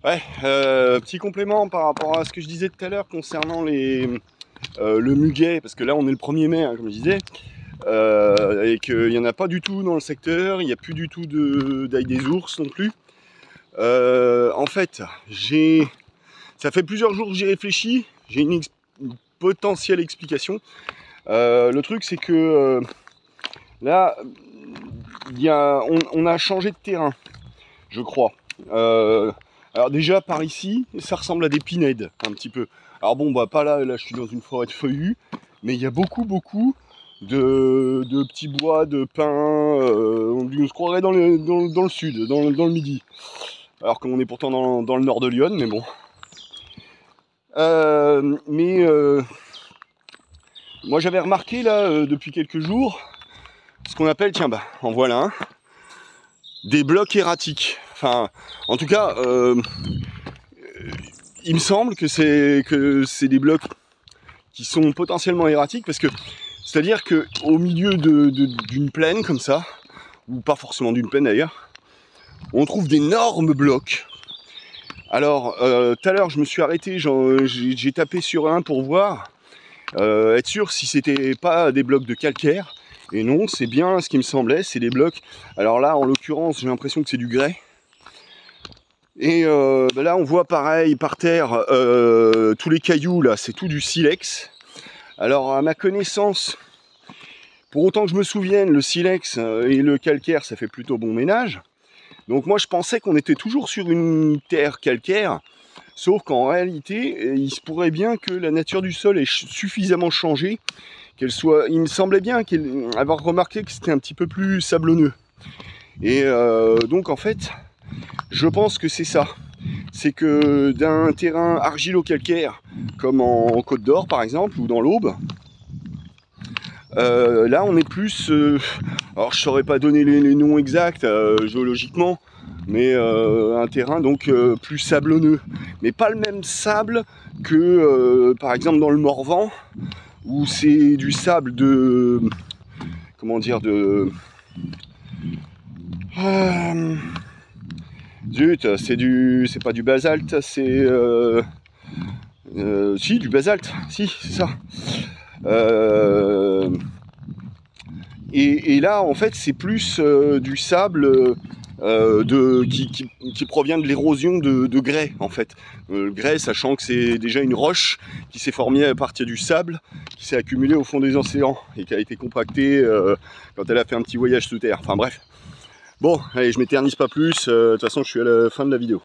Ouais, petit complément par rapport à ce que je disais tout à l'heure concernant le muguet, parce que là on est le 1er mai, hein, comme je disais, et qu'il n'y en a pas du tout dans le secteur, il n'y a plus du tout d'ail des ours non plus. En fait, ça fait plusieurs jours que j'y réfléchis, j'ai une potentielle explication. Le truc c'est que là, on a changé de terrain, je crois. Alors déjà par ici, ça ressemble à des pinèdes un petit peu. Alors bon, bah pas là je suis dans une forêt de feuillus, mais il y a beaucoup de petits bois, de pins, on se croirait dans le sud, dans le midi. Alors qu'on est pourtant dans le nord de Lyon, mais bon. Moi j'avais remarqué là, depuis quelques jours, ce qu'on appelle, tiens bah, en voilà un, des blocs erratiques. Enfin, en tout cas, il me semble que c'est des blocs qui sont potentiellement erratiques, parce que c'est-à-dire que au milieu d'une plaine comme ça, ou pas forcément d'une plaine d'ailleurs, on trouve d'énormes blocs. Alors, tout à l'heure, je me suis arrêté, j'ai tapé sur un pour voir, être sûr si c'était pas des blocs de calcaire. Et non, c'est bien ce qui me semblait, c'est des blocs. Alors là, en l'occurrence, j'ai l'impression que c'est du grès. Et là, on voit pareil par terre, tous les cailloux là, c'est tout du silex. Alors, à ma connaissance, pour autant que je me souvienne, le silex et le calcaire, ça fait plutôt bon ménage. Donc moi, je pensais qu'on était toujours sur une terre calcaire, sauf qu'en réalité, il se pourrait bien que la nature du sol ait suffisamment changé, qu'elle soit. Il me semblait bien avoir remarqué que c'était un petit peu plus sablonneux. Et donc en fait, je pense que c'est ça. C'est que d'un terrain argilo-calcaire, comme en Côte d'Or par exemple, ou dans l'Aube, là on est plus... alors je saurais pas donner les noms exacts géologiquement, mais un terrain donc plus sablonneux. Mais pas le même sable que par exemple dans le Morvan, où c'est du sable de... comment dire, de... zut, c'est pas du basalte, c'est... si, du basalte, si, c'est ça. Et là, en fait, c'est plus du sable qui provient de l'érosion de grès, en fait. Le grès, sachant que c'est déjà une roche qui s'est formée à partir du sable, qui s'est accumulée au fond des océans et qui a été compactée quand elle a fait un petit voyage sous terre. Enfin bref. Bon, allez, je m'éternise pas plus. De toute façon, je suis à la fin de la vidéo.